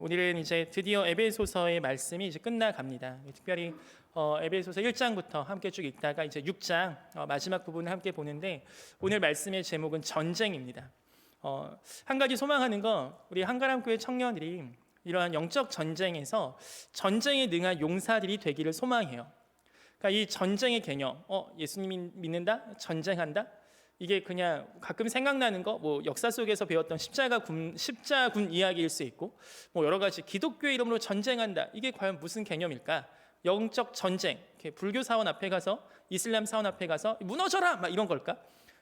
오늘은 이제 드디어 에베소서의 말씀이 이제 끝나갑니다. 특별히 에베소서 1장부터 함께 쭉 읽다가 이제 6장 마지막 부분을 함께 보는데, 오늘 말씀의 제목은 전쟁입니다. 한 가지 소망하는 건 우리 한가람교회 청년들이 이러한 영적 전쟁에서 전쟁에 능한 용사들이 되기를 소망해요. 그러니까 이 전쟁의 개념, 예수님이 믿는다, 전쟁한다, 이게 그냥 가끔 생각나는 거, 뭐 역사 속에서 배웠던 십자군 이야기일 수 있고, 뭐 여러 가지 기독교 이름으로 전쟁한다, 이게 과연 무슨 개념일까? 영적 전쟁, 불교 사원 앞에 가서, 이슬람 사원 앞에 가서 무너져라, 막 이런 걸까?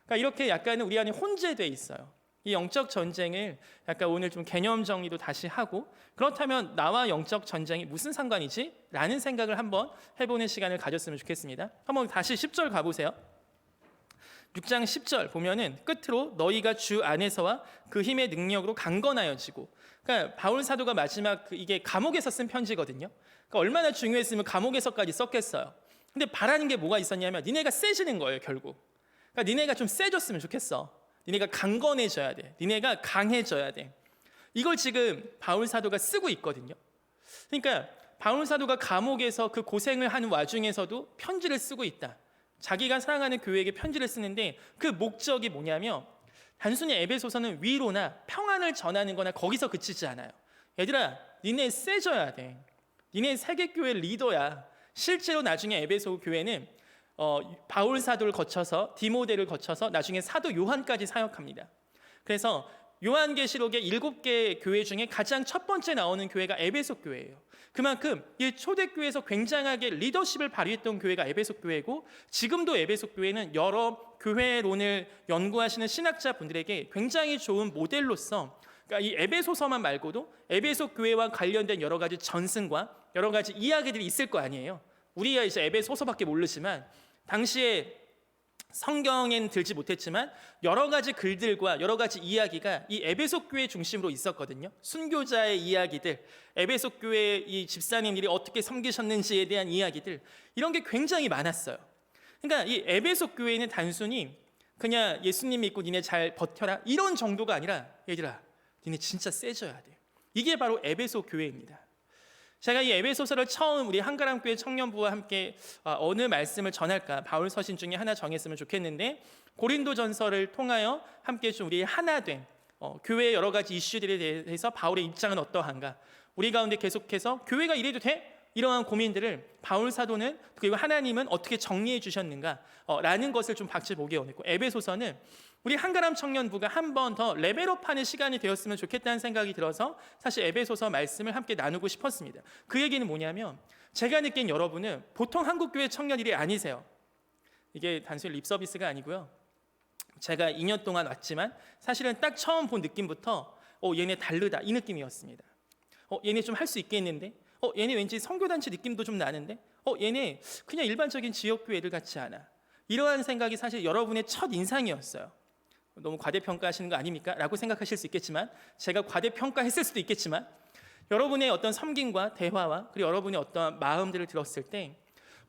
그러니까 이렇게 약간은 우리 안에 혼재돼 있어요. 이 영적 전쟁을 약간 오늘 좀 개념 정리도 다시 하고, 그렇다면 나와 영적 전쟁이 무슨 상관이지? 라는 생각을 한번 해보는 시간을 가졌으면 좋겠습니다. 한번 다시 10절 가보세요. 6장 10절 보면은 끝으로 너희가 주 안에서와 그 힘의 능력으로 강건하여지고, 그러니까 바울 사도가 마지막 이게 감옥에서 쓴 편지거든요. 그러니까 얼마나 중요했으면 감옥에서까지 썼겠어요. 근데 바라는 게 뭐가 있었냐면 니네가 세지는 거예요, 결국. 그러니까 니네가 좀 세졌으면 좋겠어. 니네가 강건해져야 돼. 니네가 강해져야 돼. 이걸 지금 바울 사도가 쓰고 있거든요. 그러니까 바울 사도가 감옥에서 그 고생을 하는 와중에서도 편지를 쓰고 있다. 자기가 사랑하는 교회에게 편지를 쓰는데 그 목적이 뭐냐면, 단순히 에베소서는 위로나 평안을 전하는 거나 거기서 그치지 않아요. 얘들아, 니네 세져야 돼. 니네 세계교회 리더야. 실제로 나중에 에베소 교회는 바울 사도를 거쳐서 디모데를 거쳐서 나중에 사도 요한까지 사역합니다. 그래서 요한계시록의 7개 교회 중에 가장 첫 번째 나오는 교회가 에베소 교회예요. 그만큼 이 초대교회에서 굉장하게 리더십을 발휘했던 교회가 에베소 교회고, 지금도 에베소 교회는 여러 교회론을 연구하시는 신학자분들에게 굉장히 좋은 모델로서, 그러니까 이 에베소서만 말고도 에베소 교회와 관련된 여러 가지 전승과 여러 가지 이야기들이 있을 거 아니에요. 우리가 이제 에베소서밖에 모르지만 당시에 성경엔 들지 못했지만 여러 가지 글들과 여러 가지 이야기가 이 에베소 교회 중심으로 있었거든요. 순교자의 이야기들, 에베소 교회 이 집사님들이 어떻게 섬기셨는지에 대한 이야기들, 이런 게 굉장히 많았어요. 그러니까 이 에베소 교회는 단순히 그냥 예수님 믿고 니네 잘 버텨라 이런 정도가 아니라, 얘들아, 니네 진짜 세져야 돼. 이게 바로 에베소 교회입니다. 제가 이 에베소서를 처음 우리 한가람교회 청년부와 함께 어느 말씀을 전할까, 바울 서신 중에 하나 정했으면 좋겠는데, 고린도전서를 통하여 함께 좀 우리 하나된 교회의 여러 가지 이슈들에 대해서 바울의 입장은 어떠한가, 우리 가운데 계속해서 교회가 이래도 돼? 이러한 고민들을 바울 사도는, 그리고 하나님은 어떻게 정리해 주셨는가 라는 것을 좀 같이 보게 원했고, 에베소서는 우리 한가람 청년부가 한 번 더 레벨업하는 시간이 되었으면 좋겠다는 생각이 들어서 사실 에베소서 말씀을 함께 나누고 싶었습니다. 그 얘기는 뭐냐면, 제가 느낀 여러분은 보통 한국교회 청년들이 아니세요. 이게 단순히 립서비스가 아니고요, 제가 2년 동안 왔지만 사실은 딱 처음 본 느낌부터 얘네 다르다, 이 느낌이었습니다. 얘네 좀 할 수 있겠는데, 얘네 왠지 선교단체 느낌도 좀 나는데, 얘네 그냥 일반적인 지역교회 애들 같지 않아. 이러한 생각이 사실 여러분의 첫 인상이었어요. 너무 과대평가하시는 거 아닙니까? 라고 생각하실 수 있겠지만, 제가 과대평가했을 수도 있겠지만, 여러분의 어떤 섬김과 대화와 그리고 여러분의 어떤 마음들을 들었을 때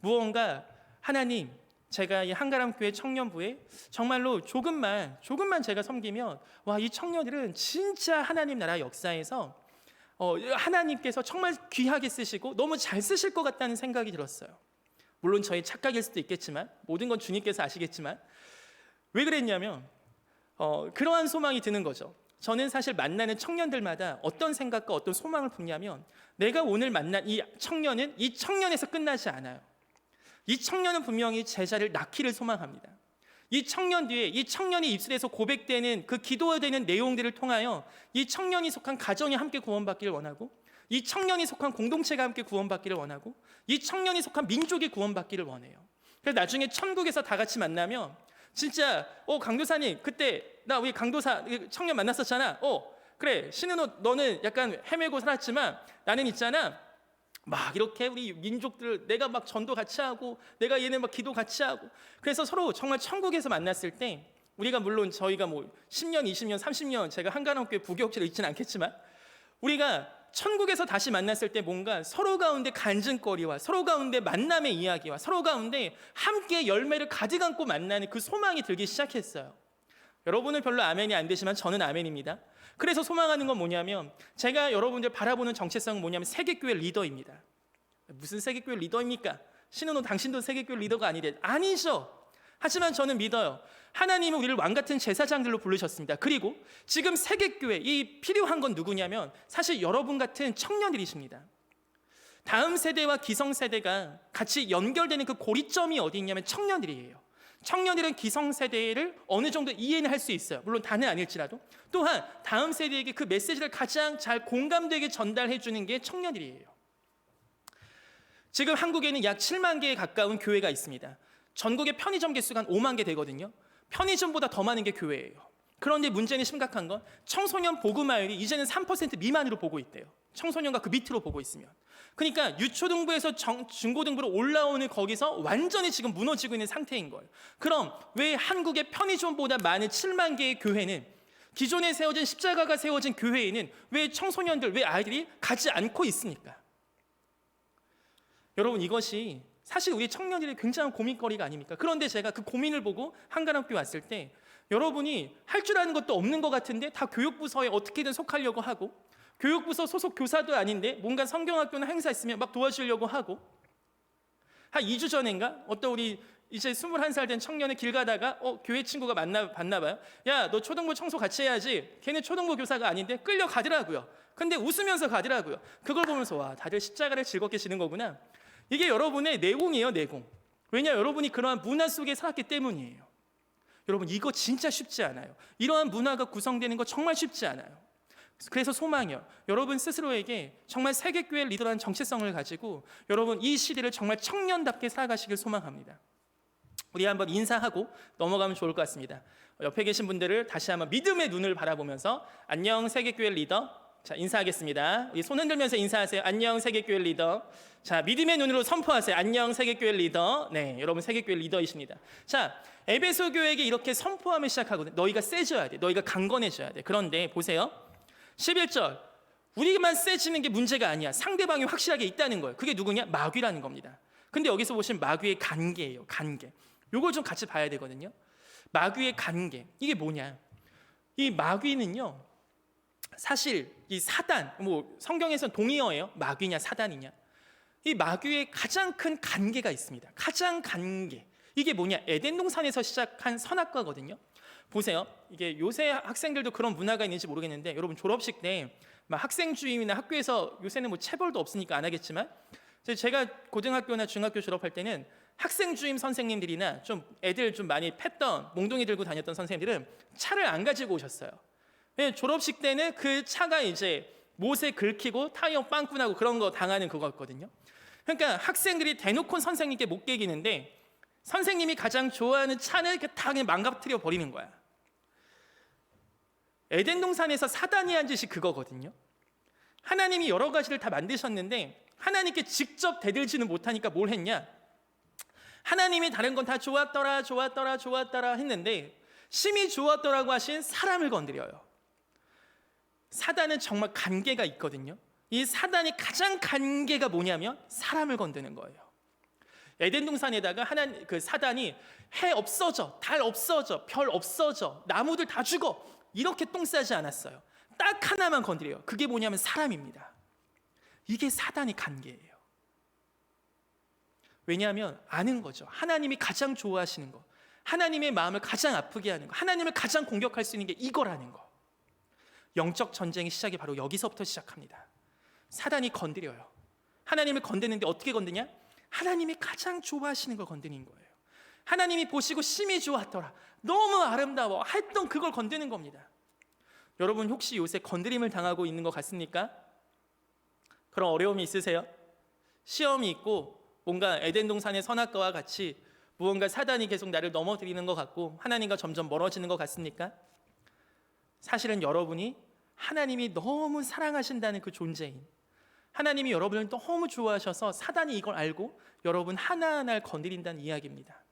무언가 하나님, 제가 이 한가람교회 청년부에 정말로 조금만 제가 섬기면, 와, 이 청년들은 진짜 하나님 나라 역사에서 하나님께서 정말 귀하게 쓰시고 너무 잘 쓰실 것 같다는 생각이 들었어요. 물론 저의 착각일 수도 있겠지만, 모든 건 주님께서 아시겠지만, 왜 그랬냐면 그러한 소망이 드는 거죠. 저는 사실 만나는 청년들마다 어떤 생각과 어떤 소망을 품냐면, 내가 오늘 만난 이 청년은 이 청년에서 끝나지 않아요. 이 청년은 분명히 제자를 낳기를 소망합니다. 이 청년 뒤에 이 청년이 입술에서 고백되는 그 기도되는 내용들을 통하여 이 청년이 속한 가정이 함께 구원받기를 원하고, 이 청년이 속한 공동체가 함께 구원받기를 원하고, 이 청년이 속한 민족이 구원받기를 원해요. 그래서 나중에 천국에서 다 같이 만나면 진짜 강도사님, 그때 나 우리 강도사 청년 만났었잖아. 그래, 신은호 너는 약간 헤매고 살았지만 나는 있잖아, 막 이렇게 우리 민족들 내가 막 전도 같이 하고, 내가 얘네 막 기도 같이 하고, 그래서 서로 정말 천국에서 만났을 때, 우리가 물론 저희가 뭐 10년, 20년, 30년 제가 한가람교회 부교육지를 있지는 않겠지만, 우리가 천국에서 다시 만났을 때 뭔가 서로 가운데 간증거리와 서로 가운데 만남의 이야기와 서로 가운데 함께 열매를 가득 안고 만나는 그 소망이 들기 시작했어요. 여러분은 별로 아멘이 안 되지만 저는 아멘입니다. 그래서 소망하는 건 뭐냐면 제가 여러분들 바라보는 정체성은 뭐냐면 세계교회 리더입니다. 무슨 세계교회 리더입니까? 신은호 당신도 세계교회 리더가 아니래. 아니죠. 하지만 저는 믿어요. 하나님은 우리를 왕같은 제사장들로 부르셨습니다. 그리고 지금 세계교회 이 필요한 건 누구냐면 사실 여러분 같은 청년들이십니다. 다음 세대와 기성세대가 같이 연결되는 그 고리점이 어디 있냐면 청년들이에요. 청년들은 기성세대를 어느 정도 이해는 할 수 있어요. 물론 다는 아닐지라도. 또한 다음 세대에게 그 메시지를 가장 잘 공감되게 전달해 주는 게 청년들이에요. 지금 한국에는 약 7만 개에 가까운 교회가 있습니다. 전국의 편의점 개수가 한 5만 개 되거든요. 편의점보다 더 많은 게 교회예요. 그런데 문제는 심각한 건 청소년 복음화율이 이제는 3% 미만으로 보고 있대요. 청소년과 그 밑으로 보고 있으면. 그러니까 유초등부에서 중고등부로 올라오는 거기서 완전히 지금 무너지고 있는 상태인 거예요. 그럼 왜 한국의 편의점보다 많은 7만 개의 교회는 기존에 세워진 십자가가 세워진 교회에는 왜 청소년들, 왜 아이들이 가지 않고 있습니까? 여러분 이것이 사실 우리 청년들의 굉장한 고민거리가 아닙니까? 그런데 제가 그 고민을 보고 한가람교회 왔을 때 여러분이 할 줄 아는 것도 없는 것 같은데 다 교육부서에 어떻게든 속하려고 하고 교육부서 소속 교사도 아닌데 뭔가 성경학교나 행사 있으면 막 도와주려고 하고 한 2주 전인가 어떤 우리 이제 21살 된 청년이 길 가다가 교회 친구가 봤나 봐요. 야, 너 초등부 청소 같이 해야지. 걔는 초등부 교사가 아닌데 끌려가더라고요. 근데 웃으면서 가더라고요. 그걸 보면서 와, 다들 십자가를 즐겁게 지는 거구나. 이게 여러분의 내공이에요, 내공. 왜냐, 여러분이 그러한 문화 속에 살았기 때문이에요. 여러분 이거 진짜 쉽지 않아요. 이러한 문화가 구성되는 거 정말 쉽지 않아요. 그래서 소망이요. 여러분 스스로에게 정말 세계교회 리더라는 정체성을 가지고 여러분 이 시대를 정말 청년답게 살아가시길 소망합니다. 우리 한번 인사하고 넘어가면 좋을 것 같습니다. 옆에 계신 분들을 다시 한번 믿음의 눈을 바라보면서 안녕 세계교회 리더. 자, 인사하겠습니다. 우리 손 흔들면서 인사하세요. 안녕 세계교회 리더. 자, 믿음의 눈으로 선포하세요. 안녕 세계교회 리더. 네, 여러분 세계교회 리더이십니다. 자, 에베소 교회에게 이렇게 선포하며 시작하거든요. 너희가 세져야 돼. 너희가 강건해져야 돼. 그런데 보세요. 11절. 우리만 세지는 게 문제가 아니야. 상대방이 확실하게 있다는 거예요. 그게 누구냐? 마귀라는 겁니다. 근데 여기서 보시면 마귀의 관계예요. 관계. 요걸 좀 같이 봐야 되거든요. 마귀의 관계. 이게 뭐냐? 이 마귀는요. 사실 이 사단, 뭐 성경에서는 동의어예요. 마귀냐 사단이냐. 이 마귀의 가장 큰 관계가 있습니다. 가장 관계. 이게 뭐냐? 에덴 동산에서 시작한 선악과거든요. 보세요. 이게 요새 학생들도 그런 문화가 있는지 모르겠는데 여러분 졸업식 때 막 학생 주임이나 학교에서 요새는 뭐 체벌도 없으니까 안 하겠지만 제가 고등학교나 중학교 졸업할 때는 학생 주임 선생님들이나 좀 애들 좀 많이 팼던 몽둥이 들고 다녔던 선생님들은 차를 안 가지고 오셨어요. 졸업식 때는 그 차가 이제 못에 긁히고 타이어 빵꾸 나고 그런 거 당하는 그거였거든요. 그러니까 학생들이 대놓고 선생님께 못 깨기는데 선생님이 가장 좋아하는 차는 다 그냥 망가뜨려 버리는 거야. 에덴 동산에서 사단이 한 짓이 그거거든요. 하나님이 여러 가지를 다 만드셨는데 하나님께 직접 대들지는 못하니까 뭘 했냐? 하나님이 다른 건 다 좋았더라 했는데 심히 좋았더라고 하신 사람을 건드려요. 사단은 정말 관계가 있거든요. 이 사단이 가장 관계가 뭐냐면 사람을 건드는 거예요. 에덴 동산에다가 그 사단이 해 없어져, 달 없어져, 별 없어져, 나무들 다 죽어 이렇게 똥 싸지 않았어요. 딱 하나만 건드려요. 그게 뭐냐면 사람입니다. 이게 사단의 관계예요. 왜냐하면 아는 거죠. 하나님이 가장 좋아하시는 거, 하나님의 마음을 가장 아프게 하는 거, 하나님을 가장 공격할 수 있는 게 이거라는 거. 영적 전쟁의 시작이 바로 여기서부터 시작합니다. 사단이 건드려요. 하나님을 건드는데 어떻게 건드냐? 하나님이 가장 좋아하시는 걸 건드는 거예요. 하나님이 보시고 심히 좋았더라, 너무 아름다워 했던 그걸 건드는 겁니다. 여러분 혹시 요새 건드림을 당하고 있는 것 같습니까? 그런 어려움이 있으세요? 시험이 있고 뭔가 에덴 동산의 선악과와 같이 무언가 사단이 계속 나를 넘어뜨리는 것 같고 하나님과 점점 멀어지는 것 같습니까? 사실은 여러분이 하나님이 너무 사랑하신다는 그 존재인, 하나님이 여러분을 너무 좋아하셔서 사단이 이걸 알고 여러분 하나하나를 건드린다는 이야기입니다.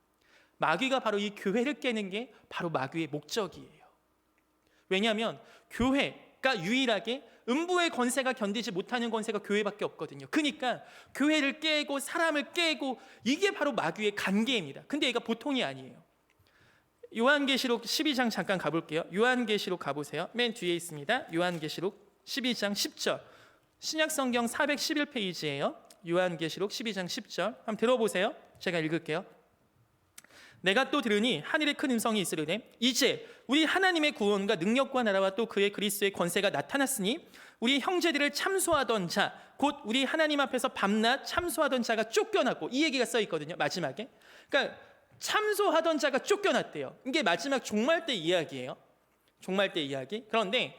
마귀가 바로 이 교회를 깨는 게 바로 마귀의 목적이에요. 왜냐하면 교회가 유일하게 음부의 권세가 견디지 못하는 권세가 교회밖에 없거든요. 그러니까 교회를 깨고 사람을 깨고 이게 바로 마귀의 관계입니다. 근데 얘가 보통이 아니에요. 요한계시록 12장 잠깐 가볼게요. 요한계시록 가보세요. 맨 뒤에 있습니다. 요한계시록 12장 10절. 신약성경 411페이지예요. 요한계시록 12장 10절. 한번 들어보세요. 제가 읽을게요. 내가 또 들으니 하늘의 큰 음성이 있으리되 이제 우리 하나님의 구원과 능력과 나라와 또 그의 그리스도의 권세가 나타났으니 우리 형제들을 참소하던 자 곧 우리 하나님 앞에서 밤낮 참소하던 자가 쫓겨났고, 이 얘기가 써 있거든요. 마지막에. 그러니까 참소하던 자가 쫓겨났대요. 이게 마지막 종말 때 이야기예요. 종말 때 이야기. 그런데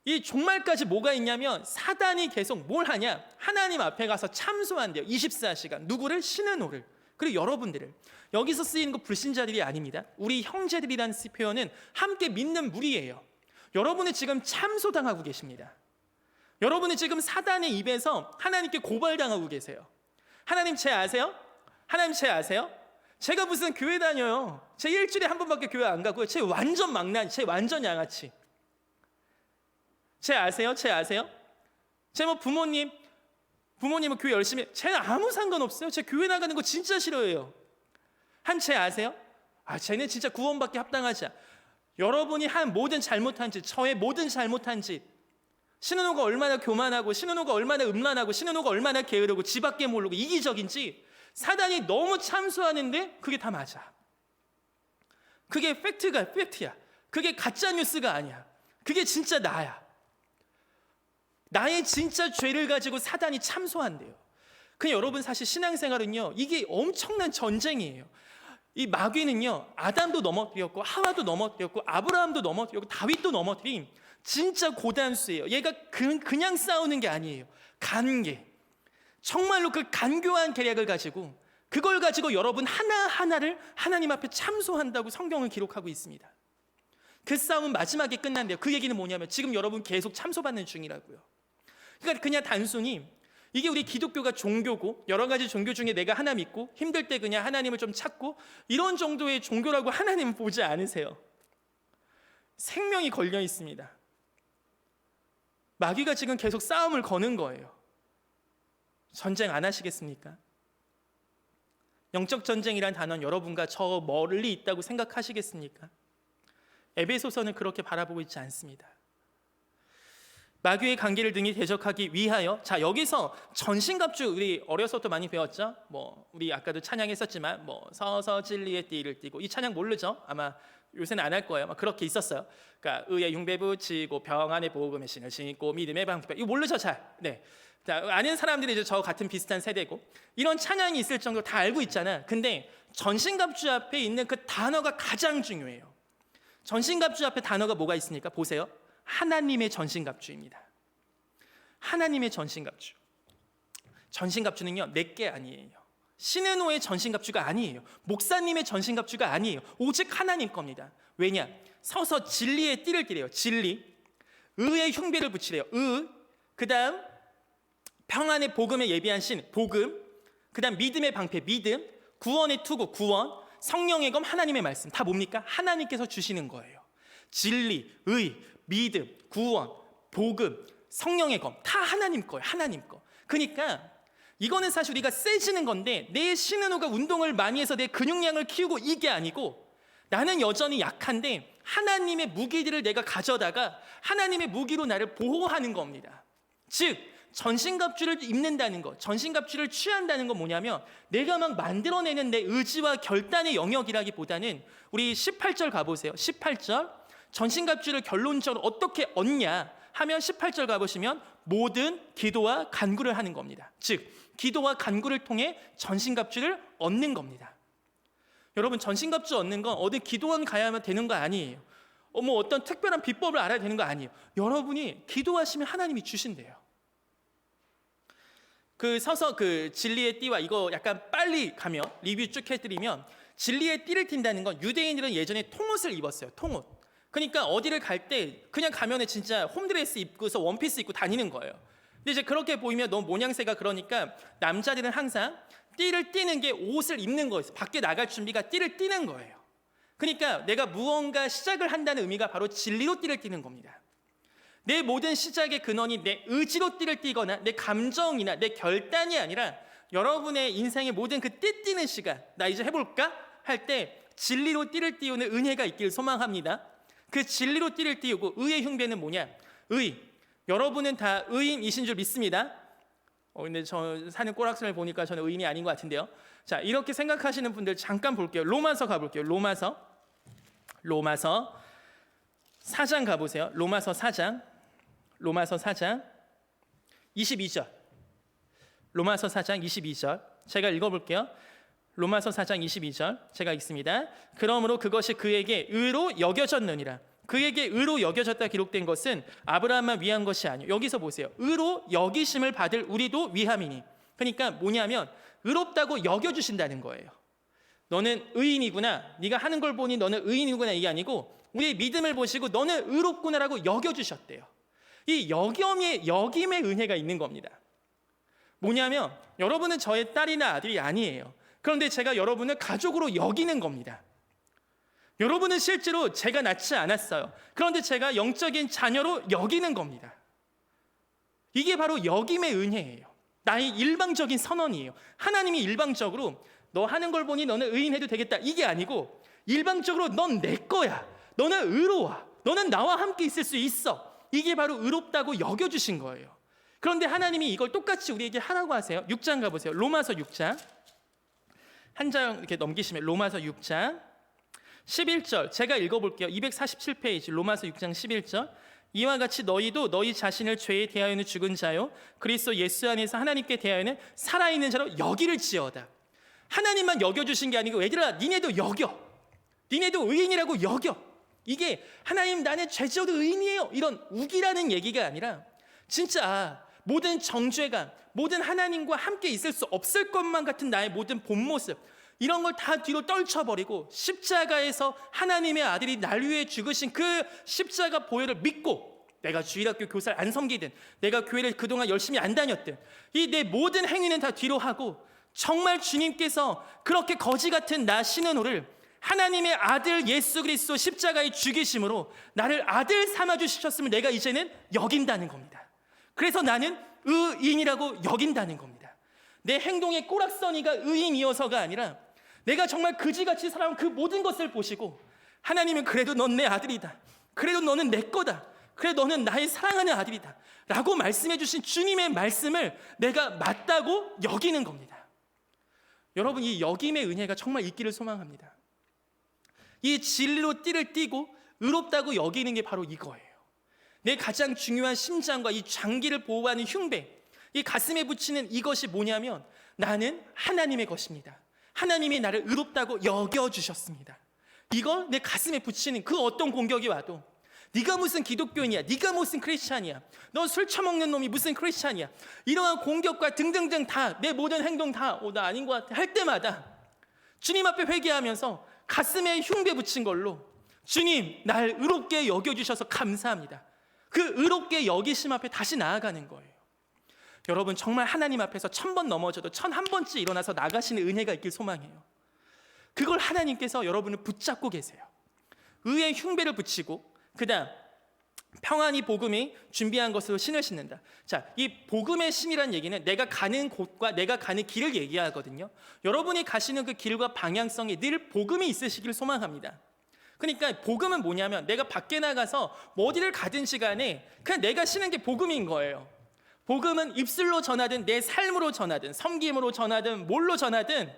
이 종말까지 뭐가 있냐면 사단이 계속 뭘 하냐? 하나님 앞에 가서 참소한대요. 24시간. 누구를? 시느노를. 그리고 여러분들을. 여기서 쓰이는 거 불신자들이 아닙니다. 우리 형제들이라는 표현은 함께 믿는 무리예요. 여러분은 지금 참소당하고 계십니다. 여러분은 지금 사단의 입에서 하나님께 고발당하고 계세요. 하나님 제 아세요? 하나님 제 아세요? 제가 무슨 교회 다녀요. 제 일주일에 한 번밖에 교회 안 가고요. 제 완전 망나니, 제 완전 양아치. 제 아세요? 제 아세요? 제 뭐 부모님은 교회 열심히, 쟤는 아무 상관없어요. 제 교회 나가는 거 진짜 싫어해요. 한 쟤 아세요? 쟤는 진짜 구원받기 합당하지 않아. 여러분이 한 모든 잘못한 짓, 저의 모든 잘못한 짓, 신은호가 얼마나 교만하고, 신은호가 얼마나 음란하고, 신은호가 얼마나 게으르고 지 밖에 모르고 이기적인지 사단이 너무 참소하는데 그게 다 맞아. 그게 팩트야. 그게 가짜 뉴스가 아니야. 그게 진짜 나야. 나의 진짜 죄를 가지고 사단이 참소한대요. 그냥 여러분 사실 신앙생활은요, 이게 엄청난 전쟁이에요. 이 마귀는요, 아담도 넘어뜨렸고 하와도 넘어뜨렸고 아브라함도 넘어뜨렸고 다윗도 넘어뜨린 진짜 고단수예요. 얘가 그냥 싸우는 게 아니에요. 간계. 정말로 그 간교한 계략을 가지고, 그걸 가지고 여러분 하나하나를 하나님 앞에 참소한다고 성경은 기록하고 있습니다. 그 싸움은 마지막에 끝난대요. 그 얘기는 뭐냐면 지금 여러분 계속 참소받는 중이라고요. 그러니까 그냥 단순히 이게 우리 기독교가 종교고, 여러 가지 종교 중에 내가 하나 믿고 힘들 때 그냥 하나님을 좀 찾고 이런 정도의 종교라고 하나님은 보지 않으세요. 생명이 걸려 있습니다. 마귀가 지금 계속 싸움을 거는 거예요. 전쟁 안 하시겠습니까? 영적 전쟁이란 단어는 여러분과 저 멀리 있다고 생각하시겠습니까? 에베소서는 그렇게 바라보고 있지 않습니다. 마귀의 관계를 등이 대적하기 위하여, 자 여기서 전신갑주 우리 어려서부터 많이 배웠죠. 뭐 우리 아까도 찬양했었지만 뭐 서서 진리의 띠를 띠고, 이 찬양 모르죠? 아마 요새는 안 할 거예요. 막 그렇게 있었어요. 그러니까 의의 흉배 붙이고 평안의 복음의 신을 신고 믿음의 방패, 이거 모르죠 잘? 네. 자, 아는 사람들이 이제 저 같은 비슷한 세대고 이런 찬양이 있을 정도로 다 알고 있잖아. 근데 전신갑주 앞에 있는 그 단어가 가장 중요해요. 전신갑주 앞에 단어가 뭐가 있습니까? 보세요. 하나님의 전신갑주입니다. 하나님의 전신갑주. 전신갑주는요, 내게 아니에요. 신은호의 전신갑주가 아니에요. 목사님의 전신갑주가 아니에요. 오직 하나님 겁니다. 왜냐? 서서 진리의 띠를 띠래요. 진리. 의의 흉배를 붙이래요. 그 다음 평안의 복음에 예비한 신, 복음. 그 다음 믿음의 방패, 믿음. 구원의 투구, 구원. 성령의 검, 하나님의 말씀. 다 뭡니까? 하나님께서 주시는 거예요. 진리, 의, 믿음, 구원, 복음, 성령의 검. 다 하나님 거예요. 하나님 거. 그러니까 이거는 사실 우리가 세지는 건데, 내 신은호가 운동을 많이 해서 내 근육량을 키우고 이게 아니고, 나는 여전히 약한데 하나님의 무기들을 내가 가져다가 하나님의 무기로 나를 보호하는 겁니다. 즉 전신갑주를 입는다는 것, 전신갑주를 취한다는 건 뭐냐면, 내가 막 만들어내는 내 의지와 결단의 영역이라기보다는, 우리 18절 가보세요. 18절 전신갑주를 결론적으로 어떻게 얻냐 하면 18절 가보시면 모든 기도와 간구를 하는 겁니다. 즉 기도와 간구를 통해 전신갑주를 얻는 겁니다. 여러분, 전신갑주 얻는 건 어디 기도원 가야만 되는 거 아니에요. 뭐 어떤 특별한 비법을 알아야 되는 거 아니에요. 여러분이 기도하시면 하나님이 주신대요. 서서 진리의 띠와, 이거 약간 빨리 가면 리뷰 쭉 해드리면, 진리의 띠를 띈다는 건, 유대인들은 예전에 통옷을 입었어요. 통옷. 그러니까 어디를 갈 때 그냥 가면은 진짜 홈드레스 입고서 원피스 입고 다니는 거예요. 근데 이제 그렇게 보이면 너무 모양새가 그러니까 남자들은 항상 띠를 띠는 게 옷을 입는 거예요. 밖에 나갈 준비가 띠를 띠는 거예요. 그러니까 내가 무언가 시작을 한다는 의미가 바로 진리로 띠를 띠는 겁니다. 내 모든 시작의 근원이 내 의지로 띠를 띠거나 내 감정이나 내 결단이 아니라, 여러분의 인생의 모든 그 띠 띠는 시간, 나 이제 해볼까? 할 때 진리로 띠를 띄우는 은혜가 있길 소망합니다. 그 진리로 띠를 띄우고 의의 흉배는 뭐냐? 의. 여러분은 다 의인이신 줄 믿습니다. 근데 저 사는 꼬락선을 보니까 저는 의인이 아닌 것 같은데요. 자, 이렇게 생각하시는 분들 잠깐 볼게요. 로마서 가볼게요. 로마서 4장 가보세요. 로마서 4장 22절. 로마서 4장 22절. 제가 읽어볼게요. 로마서 4장 22절 제가 읽습니다. 그러므로 그것이 그에게 의로 여겨졌느니라. 그에게 의로 여겨졌다 기록된 것은 아브라함만 위한 것이 아니요. 여기서 보세요. 의로 여기심을 받을 우리도 위함이니. 그러니까 뭐냐면 의롭다고 여겨주신다는 거예요. 너는 의인이구나. 네가 하는 걸 보니 너는 의인이구나 이게 아니고 우리의 믿음을 보시고 너는 의롭구나라고 여겨주셨대요. 이 여김의 은혜가 있는 겁니다. 뭐냐면 여러분은 저의 딸이나 아들이 아니에요. 그런데 제가 여러분을 가족으로 여기는 겁니다. 여러분은 실제로 제가 낳지 않았어요. 그런데 제가 영적인 자녀로 여기는 겁니다. 이게 바로 여김의 은혜예요. 나의 일방적인 선언이에요. 하나님이 일방적으로 너 하는 걸 보니 너는 의인해도 되겠다 이게 아니고 일방적으로 넌 내 거야. 너는 의로워. 너는 나와 함께 있을 수 있어. 이게 바로 의롭다고 여겨주신 거예요. 그런데 하나님이 이걸 똑같이 우리에게 하라고 하세요. 6장 가보세요. 로마서 6장 한 장 이렇게 넘기시면 로마서 6장 11절 제가 읽어볼게요. 247페이지 로마서 6장 11절 이와 같이 너희도 너희 자신을 죄에 대하여는 죽은 자요 그리스도 예수 안에서 하나님께 대하여는 살아있는 자로 여기를지어다. 하나님만 여겨주신 게 아니고 얘들아 니네도 여겨. 니네도 의인이라고 여겨. 이게 하나님 나는 죄지어도 의인이에요 이런 우기라는 얘기가 아니라 진짜 모든 정죄감 모든 하나님과 함께 있을 수 없을 것만 같은 나의 모든 본 모습 이런 걸 다 뒤로 떨쳐버리고 십자가에서 하나님의 아들이 날 위해 죽으신 그 십자가 보혈을 믿고 내가 주일학교 교사를 안 섬기든 내가 교회를 그동안 열심히 안 다녔든 이 내 모든 행위는 다 뒤로 하고 정말 주님께서 그렇게 거지 같은 나 신은호를 하나님의 아들 예수 그리스도 십자가의 죽이심으로 나를 아들 삼아주셨음을 내가 이제는 여긴다는 겁니다. 그래서 나는 의인이라고 여긴다는 겁니다. 내 행동의 꼬락서니가 의인이어서가 아니라 내가 정말 그지같이 살아온 그 모든 것을 보시고 하나님은 그래도 넌 내 아들이다. 그래도 너는 내 거다. 그래 너는 나의 사랑하는 아들이다 라고 말씀해 주신 주님의 말씀을 내가 맞다고 여기는 겁니다. 여러분 이 여김의 은혜가 정말 있기를 소망합니다. 이 진리로 띠를 띠고 의롭다고 여기는 게 바로 이거예요. 내 가장 중요한 심장과 이 장기를 보호하는 흉배, 이 가슴에 붙이는 이것이 뭐냐면 나는 하나님의 것입니다. 하나님이 나를 의롭다고 여겨주셨습니다. 이걸 내 가슴에 붙이는 그 어떤 공격이 와도 네가 무슨 기독교인이야, 네가 무슨 크리스찬이야, 너 술 처먹는 놈이 무슨 크리스찬이야, 이러한 공격과 등등등 다 내 모든 행동 다 나 아닌 것 같아 할 때마다 주님 앞에 회개하면서 가슴에 흉배 붙인 걸로 주님 날 의롭게 여겨주셔서 감사합니다. 그 의롭게 여기심 앞에 다시 나아가는 거예요. 여러분 정말 하나님 앞에서 1000번 넘어져도 1001번째 일어나서 나가시는 은혜가 있길 소망해요. 그걸 하나님께서 여러분을 붙잡고 계세요. 의의 흉배를 붙이고 그 다음 평안히 복음이 준비한 것으로 신을 신는다. 자, 이 복음의 신이라는 얘기는 내가 가는 곳과 내가 가는 길을 얘기하거든요. 여러분이 가시는 그 길과 방향성에 늘 복음이 있으시길 소망합니다. 그러니까 복음은 뭐냐면 내가 밖에 나가서 뭐 어디를 가든 시간에 그냥 내가 신은 게 복음인 거예요. 복음은 입술로 전하든 내 삶으로 전하든 섬김으로 전하든 뭘로 전하든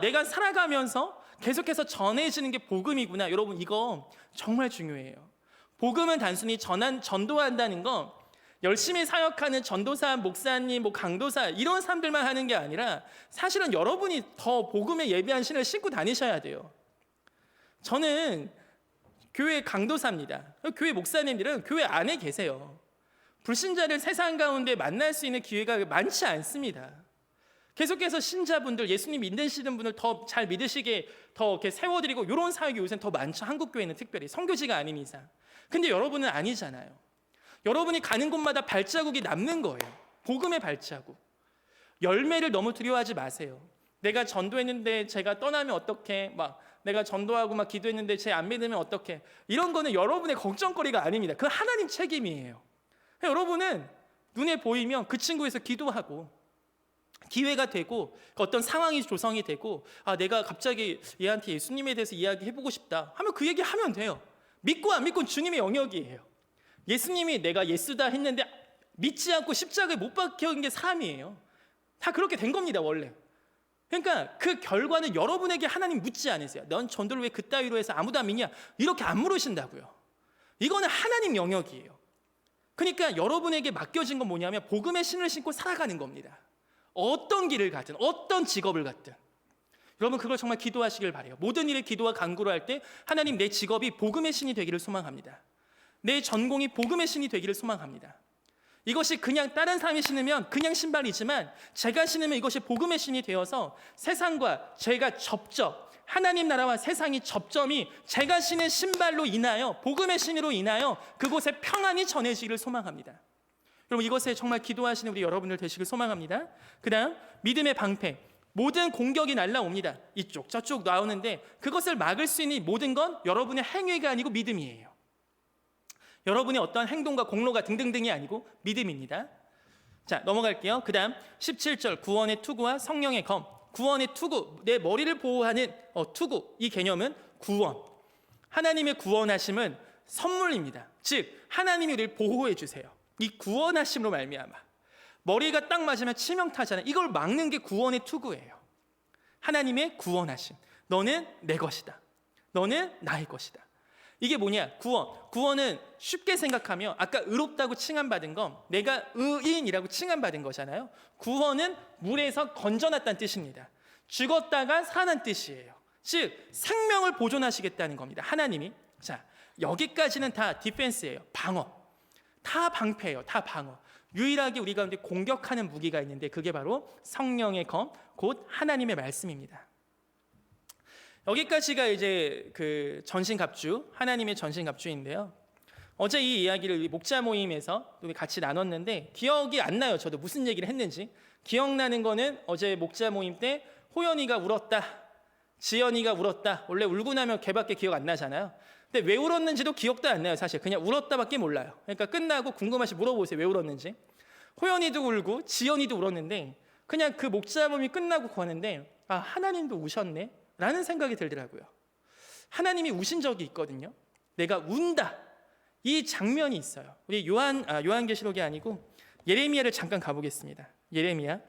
내가 살아가면서 계속해서 전해지는 게 복음이구나. 여러분 이거 정말 중요해요. 복음은 단순히 전도한다는 건 열심히 사역하는 전도사, 목사님, 강도사 이런 사람들만 하는 게 아니라 사실은 여러분이 더 복음에 예비한 신을 신고 다니셔야 돼요. 저는 교회 강도사입니다. 교회 목사님들은 교회 안에 계세요. 불신자를 세상 가운데 만날 수 있는 기회가 많지 않습니다. 계속해서 신자분들, 예수님 믿으시는 분을 더 잘 믿으시게 더 이렇게 세워드리고 이런 사역이 요새는 더 많죠. 한국 교회는 특별히 선교지가 아닌 이상. 근데 여러분은 아니잖아요. 여러분이 가는 곳마다 발자국이 남는 거예요. 복음의 발자국. 열매를 너무 두려워하지 마세요. 내가 전도했는데 제가 떠나면 어떡해? 내가 전도하고 기도했는데 제 안 믿으면 어떡해? 이런 거는 여러분의 걱정거리가 아닙니다. 그건 하나님 책임이에요. 여러분은 눈에 보이면 그 친구에서 기도하고 기회가 되고 어떤 상황이 조성이 되고 내가 갑자기 얘한테 예수님에 대해서 이야기해보고 싶다 하면 그 얘기 하면 돼요. 믿고 안 믿고는 주님의 영역이에요. 예수님이 내가 예수다 했는데 믿지 않고 십자가에 못 박혀있는 게 사람이에요. 다 그렇게 된 겁니다 원래. 그러니까 그 결과는 여러분에게 하나님 묻지 않으세요. 넌 전도를 왜 그따위로 해서 아무도 안 믿냐 이렇게 안 물으신다고요. 이거는 하나님 영역이에요. 그러니까 여러분에게 맡겨진 건 뭐냐면 복음의 신을 신고 살아가는 겁니다. 어떤 길을 가든 어떤 직업을 갖든 여러분 그걸 정말 기도하시길 바라요. 모든 일에 기도와 간구를 할 때 하나님 내 직업이 복음의 신이 되기를 소망합니다. 내 전공이 복음의 신이 되기를 소망합니다. 이것이 그냥 다른 사람이 신으면 그냥 신발이지만 제가 신으면 이것이 복음의 신이 되어서 세상과 제가 접점, 하나님 나라와 세상이 접점이 제가 신은 신발로 인하여 복음의 신으로 인하여 그곳에 평안이 전해지기를 소망합니다. 여러분 이것에 정말 기도하시는 우리 여러분들 되시길 소망합니다. 그 다음 믿음의 방패. 모든 공격이 날라옵니다. 이쪽 저쪽 나오는데 그것을 막을 수 있는 모든 건 여러분의 행위가 아니고 믿음이에요. 여러분의 어떠한 행동과 공로가 등등등이 아니고 믿음입니다. 자 넘어갈게요. 그 다음 17절 구원의 투구와 성령의 검. 구원의 투구, 내 머리를 보호하는 투구. 이 개념은 구원. 하나님의 구원하심은 선물입니다. 즉 하나님이 우리를 보호해 주세요. 이 구원하심으로 말미암아 머리가 딱 맞으면 치명타잖아요. 이걸 막는 게 구원의 투구예요. 하나님의 구원하심. 너는 내 것이다. 너는 나의 것이다. 이게 뭐냐? 구원은 쉽게 생각하면 아까 의롭다고 칭함받은 건 내가 의인이라고 칭함받은 거잖아요. 구원은 물에서 건져놨다는 뜻입니다. 죽었다가 살아난 뜻이에요. 즉 생명을 보존하시겠다는 겁니다. 하나님이. 자 여기까지는 다 디펜스예요. 방어. 다 방패예요. 다 방어. 유일하게 우리 가운데 공격하는 무기가 있는데 그게 바로 성령의 검, 곧 하나님의 말씀입니다. 여기까지가 이제 그 전신갑주, 하나님의 전신갑주인데요. 어제 이 이야기를 목자 모임에서 같이 나눴는데 기억이 안 나요. 저도 무슨 얘기를 했는지. 기억나는 거는 어제 목자 모임 때 호연이가 울었다, 지연이가 울었다. 원래 울고 나면 걔밖에 기억 안 나잖아요. 근데 왜 울었는지도 기억도 안 나요. 사실 그냥 울었다밖에 몰라요. 그러니까 끝나고 궁금하시 물어보세요. 왜 울었는지. 호연이도 울고 지연이도 울었는데 그냥 그 목자 모임이 끝나고 가는데 하나님도 우셨네 라는 생각이 들더라고요. 하나님이 우신 적이 있거든요. 내가 운다. 이 장면이 있어요. 우리 요한계시록이 아니고 예레미야를 잠깐 가보겠습니다. 예레미야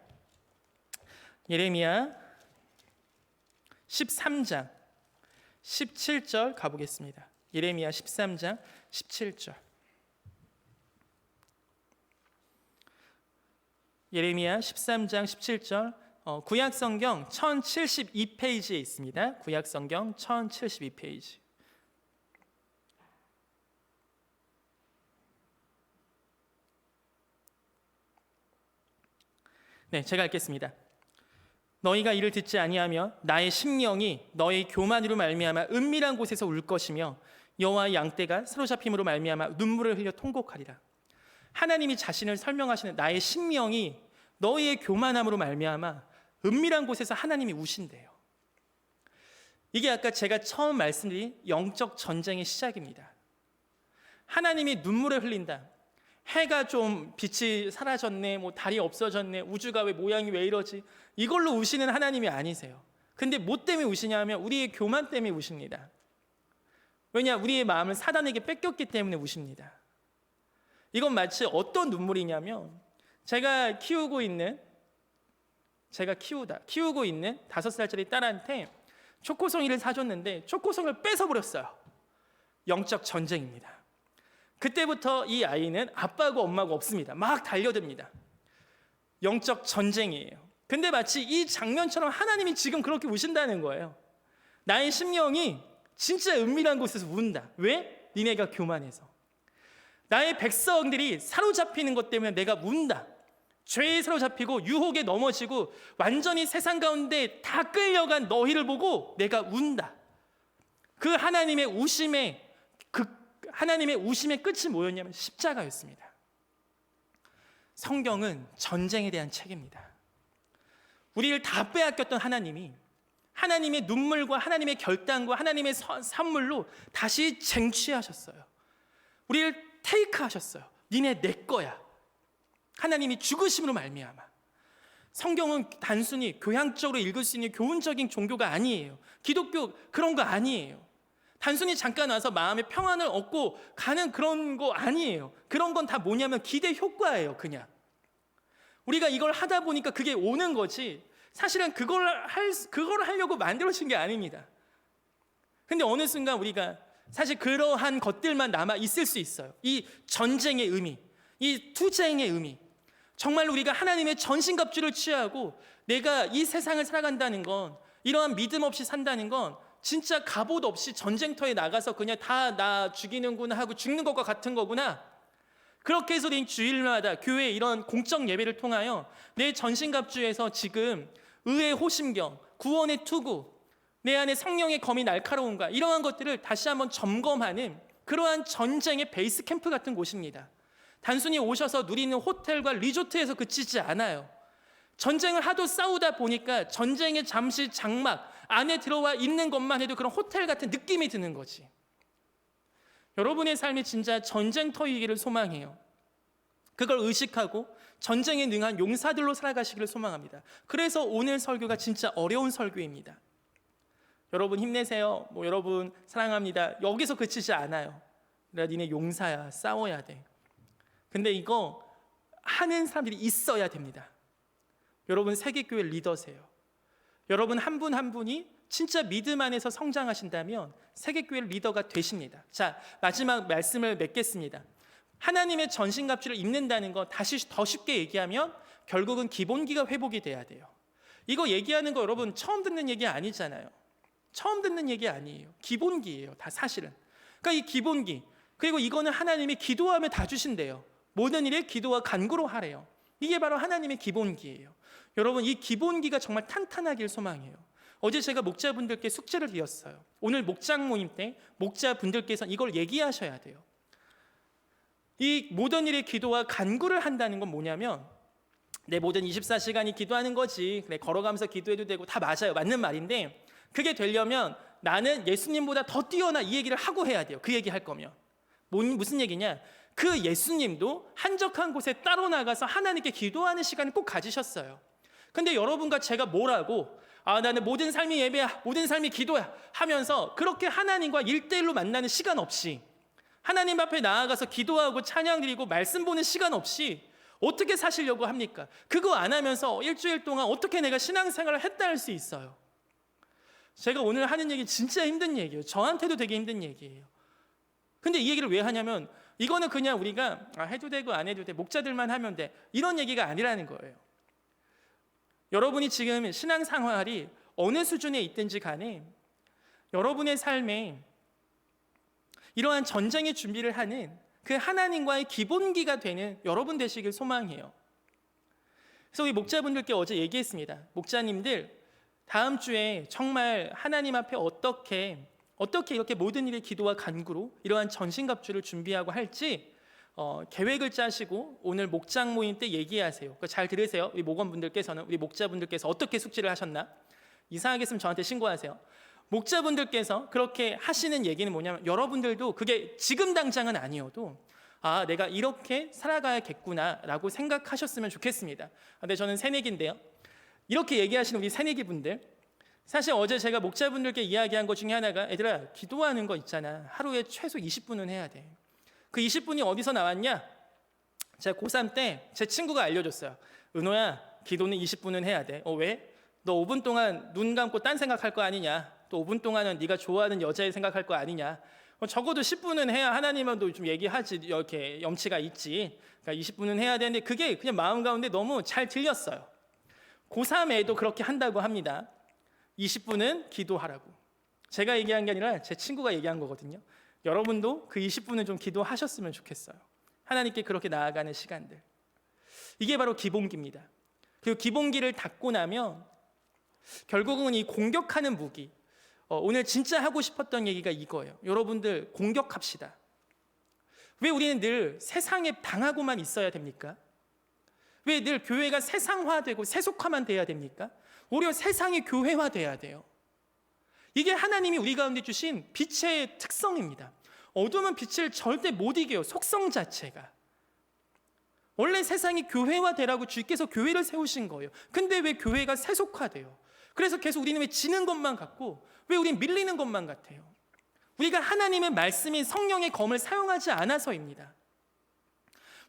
13장 17절 가보겠습니다. 예레미야 13장 17절. 예레미야 13장 17절. 구약성경 1072페이지에 있습니다. 구약성경 1072페이지. 네, 제가 읽겠습니다. 너희가 이를 듣지 아니하며 나의 심령이 너의 교만으로 말미암아 은밀한 곳에서 울 것이며 여호와의 양떼가 사로잡힘으로 말미암아 눈물을 흘려 통곡하리라. 하나님이 자신을 설명하시는 나의 심령이 너희의 교만함으로 말미암아 은밀한 곳에서 하나님이 우신대요. 이게 아까 제가 처음 말씀드린 영적 전쟁의 시작입니다. 하나님이 눈물을 흘린다. 해가 좀 빛이 사라졌네, 달이 없어졌네, 우주가 왜 모양이 왜 이러지? 이걸로 우시는 하나님이 아니세요. 근데 뭐 때문에 우시냐 하면 우리의 교만 때문에 우십니다. 왜냐? 우리의 마음을 사단에게 뺏겼기 때문에 우십니다. 이건 마치 어떤 눈물이냐면 제가 키우고 있는 5살짜리 딸한테 초코송이를 사줬는데 초코송이를 뺏어버렸어요. 영적 전쟁입니다. 그때부터 이 아이는 아빠고 엄마고 없습니다. 막 달려듭니다. 영적 전쟁이에요. 근데 마치 이 장면처럼 하나님이 지금 그렇게 우신다는 거예요. 나의 심령이 진짜 은밀한 곳에서 운다. 왜? 니네가 교만해서. 나의 백성들이 사로잡히는 것 때문에 내가 운다. 죄에 사로잡히고 유혹에 넘어지고 완전히 세상 가운데 다 끌려간 너희를 보고 내가 운다. 그 하나님의 우심의 끝이 뭐였냐면 십자가였습니다. 성경은 전쟁에 대한 책입니다. 우리를 다 빼앗겼던 하나님의 눈물과 하나님의 결단과 하나님의 선물로 다시 쟁취하셨어요. 우리를 테이크하셨어요. 니네 내 거야. 하나님이 죽으심으로 말미암아. 성경은 단순히 교양적으로 읽을 수 있는 교훈적인 종교가 아니에요. 기독교 그런 거 아니에요. 단순히 잠깐 와서 마음의 평안을 얻고 가는 그런 거 아니에요. 그런 건 다 뭐냐면 기대 효과예요. 그냥 우리가 이걸 하다 보니까 그게 오는 거지, 사실은 그걸 하려고 만들어진 게 아닙니다. 근데 어느 순간 우리가 사실 그러한 것들만 남아 있을 수 있어요. 이 전쟁의 의미, 이 투쟁의 의미, 정말 우리가 하나님의 전신갑주를 취하고 내가 이 세상을 살아간다는 건, 이러한 믿음 없이 산다는 건 진짜 갑옷 없이 전쟁터에 나가서 그냥 다 나 죽이는구나 하고 죽는 것과 같은 거구나. 그렇게 해서 우린 주일마다 교회 이런 공적 예배를 통하여 내 전신갑주에서 지금 의의 호심경, 구원의 투구, 내 안에 성령의 검이 날카로운가, 이러한 것들을 다시 한번 점검하는 그러한 전쟁의 베이스 캠프 같은 곳입니다. 단순히 오셔서 누리는 호텔과 리조트에서 그치지 않아요. 전쟁을 하도 싸우다 보니까 전쟁의 잠시 장막 안에 들어와 있는 것만 해도 그런 호텔 같은 느낌이 드는 거지. 여러분의 삶이 진짜 전쟁터이기를 소망해요. 그걸 의식하고 전쟁에 능한 용사들로 살아가시기를 소망합니다. 그래서 오늘 설교가 진짜 어려운 설교입니다. 여러분 힘내세요. 여러분 사랑합니다. 여기서 그치지 않아요. 나 니네 용사야, 싸워야 돼. 근데 이거 하는 사람들이 있어야 됩니다. 여러분 세계교회 리더세요. 여러분 한 분 한 분이 진짜 믿음 안에서 성장하신다면 세계교회 리더가 되십니다. 자, 마지막 말씀을 맺겠습니다. 하나님의 전신갑주를 입는다는 거, 다시 더 쉽게 얘기하면 결국은 기본기가 회복이 돼야 돼요. 이거 얘기하는 거 여러분 처음 듣는 얘기 아니잖아요. 처음 듣는 얘기 아니에요. 기본기예요. 다 사실은. 그러니까 이 기본기, 그리고 이거는 하나님이 기도하며 다 주신대요. 모든 일에 기도와 간구로 하래요. 이게 바로 하나님의 기본기예요. 여러분 이 기본기가 정말 탄탄하길 소망해요. 어제 제가 목자분들께 숙제를 드렸어요. 오늘 목장 모임 때 목자분들께서 이걸 얘기하셔야 돼요. 이 모든 일에 기도와 간구를 한다는 건 뭐냐면, 내 모든 24시간이 기도하는 거지, 그래 걸어가면서 기도해도 되고 다 맞아요. 맞는 말인데, 그게 되려면 나는 예수님보다 더 뛰어나, 이 얘기를 하고 해야 돼요. 그 얘기 할 거면. 무슨 얘기냐, 그 예수님도 한적한 곳에 따로 나가서 하나님께 기도하는 시간을 꼭 가지셨어요. 근데 여러분과 제가 뭐라고 나는 모든 삶이 예배야, 모든 삶이 기도야 하면서 그렇게 하나님과 1대1로 만나는 시간 없이, 하나님 앞에 나아가서 기도하고 찬양 드리고 말씀 보는 시간 없이 어떻게 사시려고 합니까? 그거 안 하면서 일주일 동안 어떻게 내가 신앙생활을 했다 할 수 있어요? 제가 오늘 하는 얘기 진짜 힘든 얘기예요. 저한테도 되게 힘든 얘기예요. 근데 이 얘기를 왜 하냐면, 이거는 그냥 우리가 해도 되고 안 해도 돼, 목자들만 하면 돼, 이런 얘기가 아니라는 거예요. 여러분이 지금 신앙생활이 어느 수준에 있든지 간에 여러분의 삶에 이러한 전쟁의 준비를 하는 그 하나님과의 기본기가 되는 여러분 되시길 소망해요. 그래서 우리 목자분들께 어제 얘기했습니다. 목자님들, 다음 주에 정말 하나님 앞에 어떻게 이렇게 모든 일의 기도와 간구로 이러한 전신갑주를 준비하고 할지 계획을 짜시고 오늘 목장 모임 때 얘기하세요. 잘 들으세요. 우리 목원분들께서는, 우리 목자분들께서 어떻게 숙지를 하셨나? 이상하게 했으면 저한테 신고하세요. 목자분들께서 그렇게 하시는 얘기는 뭐냐면, 여러분들도 그게 지금 당장은 아니어도 내가 이렇게 살아가야겠구나 라고 생각하셨으면 좋겠습니다. 근데 저는 새내기인데요, 이렇게 얘기하시는 우리 새내기 분들, 사실 어제 제가 목자분들께 이야기한 것 중에 하나가, 얘들아 기도하는 거 있잖아, 하루에 최소 20분은 해야 돼. 그 20분이 어디서 나왔냐? 제가 고3 때 제 친구가 알려줬어요. 은호야, 기도는 20분은 해야 돼. 왜? 너 5분 동안 눈 감고 딴 생각할 거 아니냐? 또 5분 동안은 네가 좋아하는 여자애 생각할 거 아니냐? 적어도 10분은 해야 하나님과도 좀 얘기하지, 이렇게 염치가 있지. 그러니까 20분은 해야 되는데 그게 그냥 마음 가운데 너무 잘 들렸어요. 고3에도 그렇게 한다고 합니다. 20분은 기도하라고. 제가 얘기한 게 아니라 제 친구가 얘기한 거거든요. 여러분도 그 20분은 좀 기도하셨으면 좋겠어요. 하나님께 그렇게 나아가는 시간들. 이게 바로 기본기입니다. 그 기본기를 닫고 나면 결국은 이 공격하는 무기, 오늘 진짜 하고 싶었던 얘기가 이거예요. 여러분들 공격합시다. 왜 우리는 늘 세상에 당하고만 있어야 됩니까? 왜 늘 교회가 세상화되고 세속화만 돼야 됩니까? 오히려 세상이 교회화돼야 돼요. 이게 하나님이 우리 가운데 주신 빛의 특성입니다. 어둠은 빛을 절대 못 이겨요. 속성 자체가. 원래 세상이 교회화되라고 주께서 교회를 세우신 거예요. 근데 왜 교회가 세속화돼요? 그래서 계속 우리는 왜 지는 것만 같고 왜 우린 밀리는 것만 같아요? 우리가 하나님의 말씀인 성령의 검을 사용하지 않아서입니다.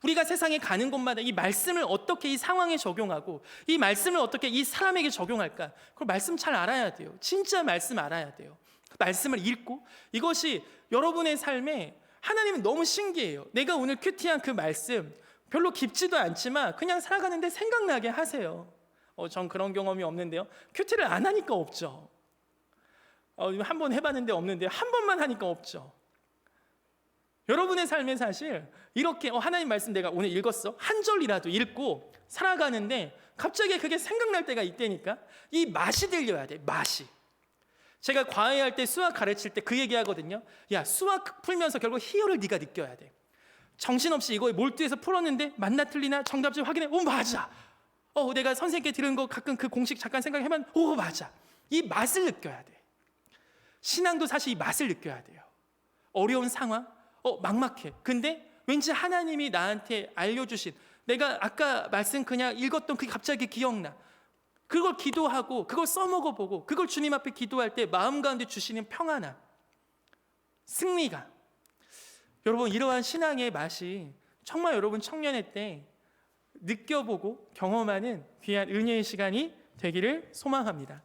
우리가 세상에 가는 곳마다 이 말씀을 어떻게 이 상황에 적용하고 이 말씀을 어떻게 이 사람에게 적용할까? 그걸 말씀 잘 알아야 돼요. 진짜 말씀 알아야 돼요. 말씀을 읽고 이것이 여러분의 삶에 하나님은 너무 신기해요. 내가 오늘 큐티한 그 말씀 별로 깊지도 않지만 그냥 살아가는데 생각나게 하세요. 전 그런 경험이 없는데요. 큐티를 안 하니까 없죠. 한 번 해봤는데 없는데 한 번만 하니까 없죠. 여러분의 삶에 사실 이렇게 하나님 말씀 내가 오늘 읽었어. 한 절이라도 읽고 살아가는데 갑자기 그게 생각날 때가 있다니까. 이 맛이 들려야 돼. 맛이. 제가 과외할 때 수학 가르칠 때 그 얘기하거든요. 야, 수학 풀면서 결국 희열을 네가 느껴야 돼. 정신없이 이거에 몰두해서 풀었는데 맞나 틀리나 정답 좀 확인해. 오, 맞아. 내가 선생님께 들은 거 가끔 그 공식 잠깐 생각해보면 오, 맞아. 이 맛을 느껴야 돼. 신앙도 사실 이 맛을 느껴야 돼요. 어려운 상황, 막막해. 근데 왠지 하나님이 나한테 알려주신, 내가 아까 말씀 그냥 읽었던 그게 갑자기 기억나. 그걸 기도하고 그걸 써먹어보고 그걸 주님 앞에 기도할 때 마음 가운데 주시는 평안함, 승리감. 여러분, 이러한 신앙의 맛이 정말 여러분 청년의 때 느껴보고 경험하는 귀한 은혜의 시간이 되기를 소망합니다.